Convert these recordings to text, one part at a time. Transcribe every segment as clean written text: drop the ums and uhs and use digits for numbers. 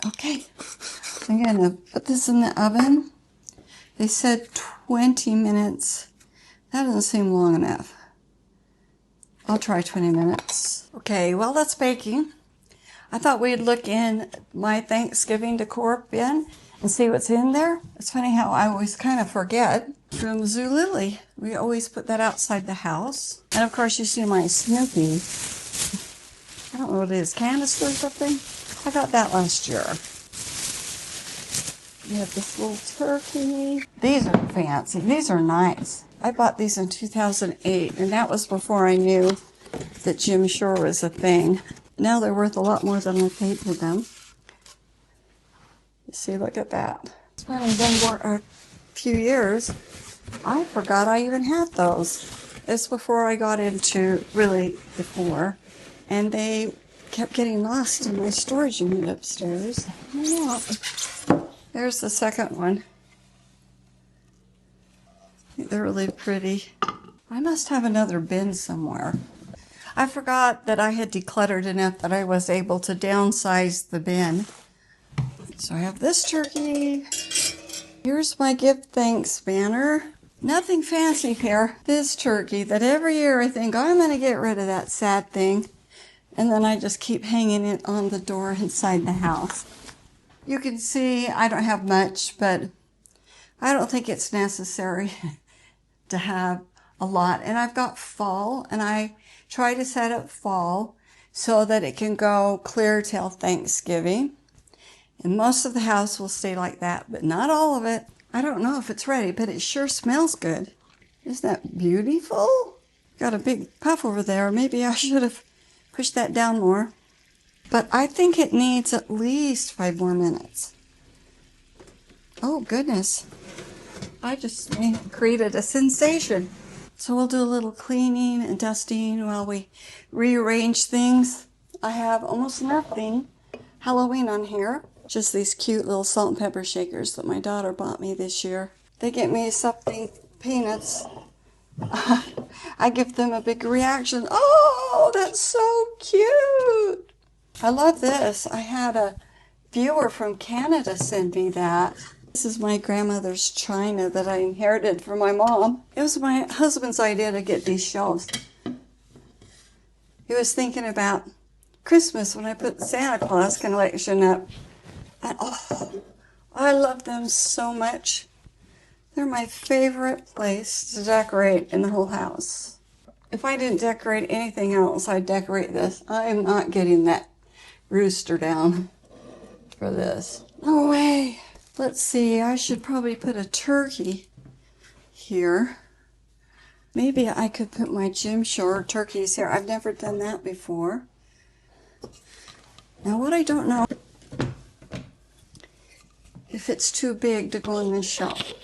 Okay, I'm gonna put this in the oven. They said 20 minutes. That doesn't seem long enough. I'll try 20 minutes. Okay, while that's baking, I thought we'd look in my Thanksgiving decor bin and see what's in there. It's funny how I always kind of forget. From Zulily, we always put that outside the house. And of course you see my Snoopy. I don't know what it is, canister or something? I got that last year. You have this little turkey. These are fancy. These are nice. I bought these in 2008, and that was before I knew that Jim Shore was a thing. Now they're worth a lot more than I paid for them. You see, look at that. It's been for a few years. I forgot I even had those. It's before I got into really decor, and they kept getting lost in my storage unit upstairs. Yeah. There's the second one. They're really pretty. I must have another bin somewhere. I forgot that I had decluttered enough that I was able to downsize the bin. So I have this turkey. Here's my give thanks banner. Nothing fancy here. This turkey that every year I think, I'm going to get rid of that sad thing. And then I just keep hanging it on the door inside the house. You can see I don't have much, but I don't think it's necessary to have a lot. And I've got fall, and I try to set up fall so that it can go clear till Thanksgiving. And most of the house will stay like that, but not all of it. I don't know if it's ready, but it sure smells good. Isn't that beautiful? Got a big puff over there. Maybe I should have pushed that down more. But I think it needs at least 5 more minutes. Oh, goodness. I just created a sensation. So we'll do a little cleaning and dusting while we rearrange things. I have almost nothing Halloween on here. Just these cute little salt and pepper shakers that my daughter bought me this year. They get me something peanuts. I give them a big reaction. Oh, that's so cute. I love this. I had a viewer from Canada send me that. This is my grandmother's china that I inherited from my mom. It was my husband's idea to get these shelves. He was thinking about Christmas when I put the Santa Claus collection up. And oh, I love them so much. They're my favorite place to decorate in the whole house. If I didn't decorate anything else, I'd decorate this. I'm not getting that rooster down for this. No way. Let's see, I should probably put a turkey here. Maybe I could put my Jim Shore turkeys here. I've never done that before. Now what I don't know, if it's too big to go in this shelf.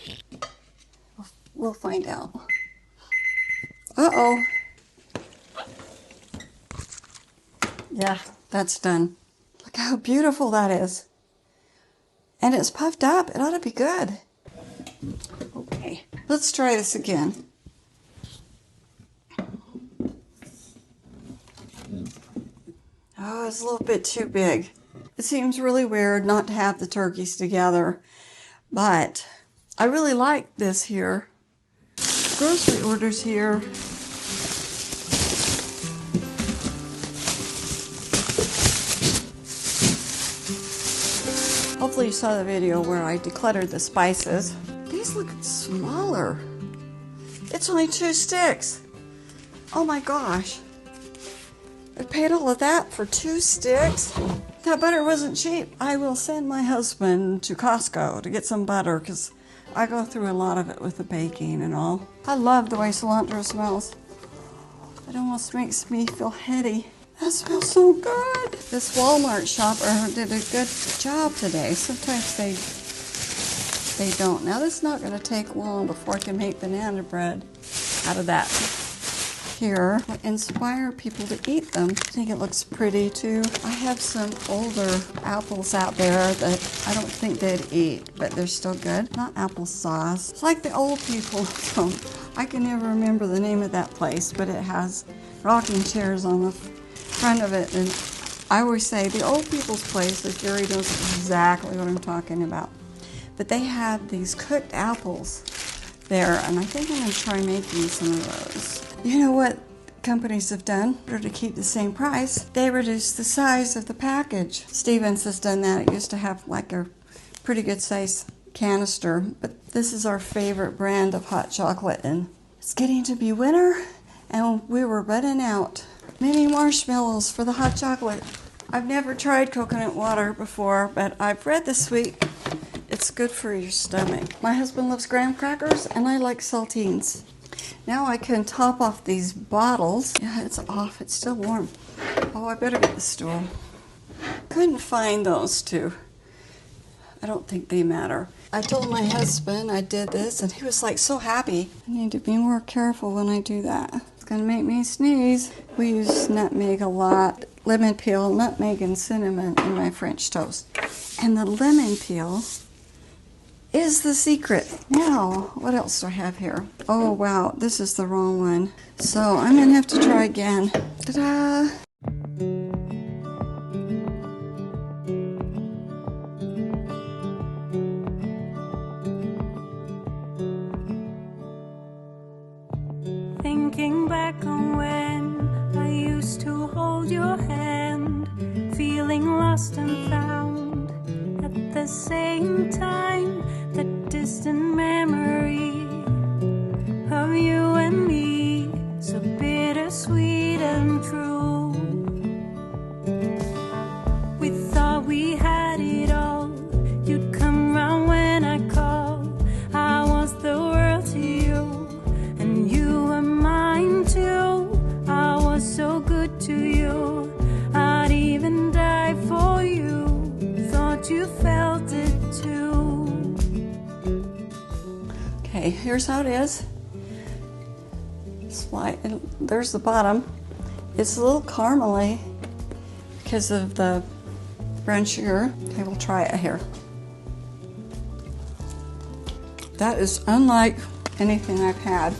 We'll find out. Uh-oh. Yeah, that's done. Look how beautiful that is. And it's puffed up. It ought to be good. Okay, let's try this again. Oh, it's a little bit too big. It seems really weird not to have the turkeys together, but I really like this here. Grocery orders here. Hopefully you saw the video where I decluttered the spices. These look smaller. It's only 2 sticks. Oh my gosh. I paid all of that for 2 sticks. That butter wasn't cheap. I will send my husband to Costco to get some butter because I go through a lot of it with the baking and all. I love the way cilantro smells. It almost makes me feel heady. That smells so good. This Walmart shopper did a good job today. Sometimes they don't. Now this is not going to take long before I can make banana bread out of that. Here, inspire people to eat them. I think it looks pretty too. I have some older apples out there that I don't think they'd eat, but they're still good. Not applesauce. It's like the old people. So I can never remember the name of that place, but it has rocking chairs on the front of it, and I always say the old people's place, that Gary knows exactly what I'm talking about. But they had these cooked apples there, and I think I'm going to try making some of those. You know what companies have done in order to keep the same price? They reduced the size of the package. Stevens has done that. It used to have like a pretty good size canister, but this is our favorite brand of hot chocolate, and it's getting to be winter, and we were running out. Mini marshmallows for the hot chocolate. I've never tried coconut water before, but I've read this week it's good for your stomach. My husband loves graham crackers, and I like saltines. Now I can top off these bottles. Yeah, it's off. It's still warm. Oh, I better get the stool. Couldn't find those two. I don't think they matter. I told my husband I did this, and he was like so happy. I need to be more careful when I do that. It's gonna make me sneeze. We use nutmeg a lot. Lemon peel, nutmeg, and cinnamon in my French toast. And the lemon peel is the secret. Now, what else do I have here? Oh wow, this is the wrong one. So I'm gonna have to try again. Ta-da! Thinking back on when I used to hold your hand, feeling lost and found at the same time. That distant memory of you and me, so bittersweet and true. We thought we had it all. You'd come round when I called. I was the world to you, and you were mine too. I was so good to you, I'd even die for you. Thought you felt it too. Okay, here's how it is. There's the bottom. It's a little caramely because of the brown sugar. Okay, we'll try it here. That is unlike anything I've had.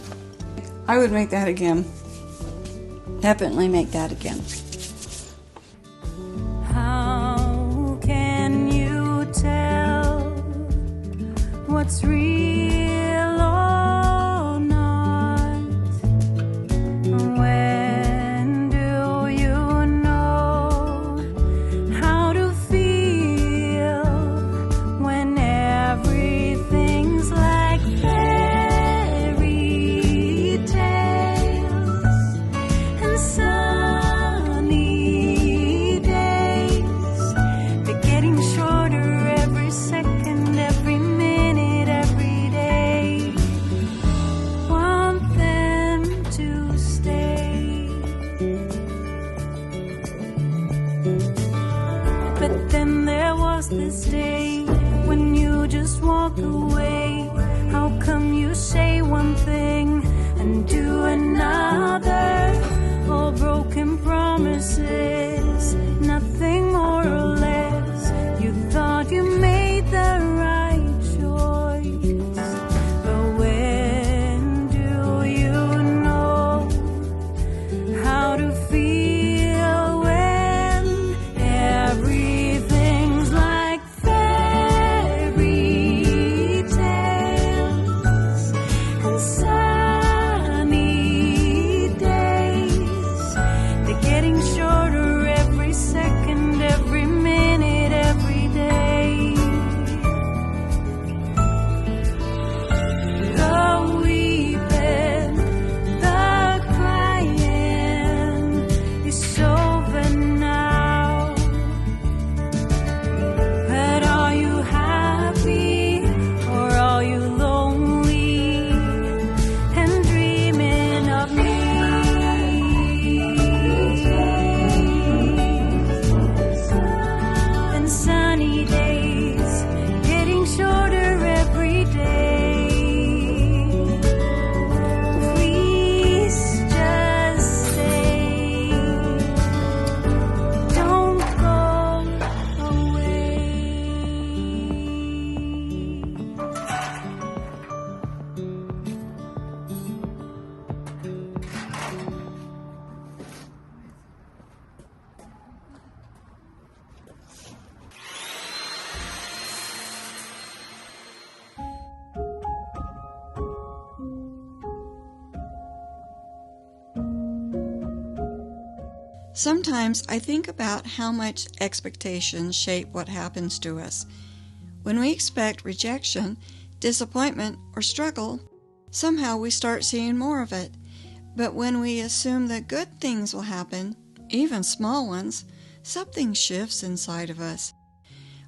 I would make that again. Definitely make that again. How can you tell what's real or not? When do you know how to feel when everything's like fairy tales and sunny days? They're getting shorter every second, every minute, every day. Want them to stay. But then there was this day when you just walk away. How come you say one thing and do another? All broken promises, nothing more or less. You thought you made the right choice, but when do you know how to feel when everything's like fairy tales and sunny days? They're getting shorter every Sometimes I think about how much expectations shape what happens to us. When we expect rejection, disappointment, or struggle, somehow we start seeing more of it. But when we assume that good things will happen, even small ones, something shifts inside of us.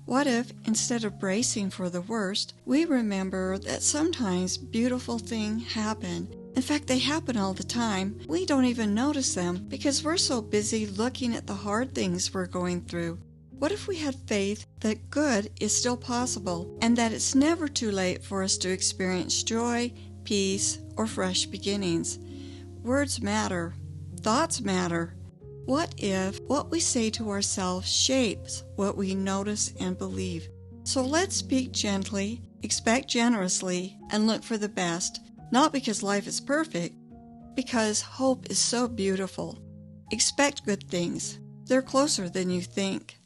What if, instead of bracing for the worst, we remember that sometimes beautiful things happen? In fact, they happen all the time. We don't even notice them because we're so busy looking at the hard things we're going through. What if we had faith that good is still possible and that it's never too late for us to experience joy, peace, or fresh beginnings? Words matter. Thoughts matter. What if what we say to ourselves shapes what we notice and believe? So let's speak gently, expect generously, and look for the best. Not because life is perfect, because hope is so beautiful. Expect good things. They're closer than you think.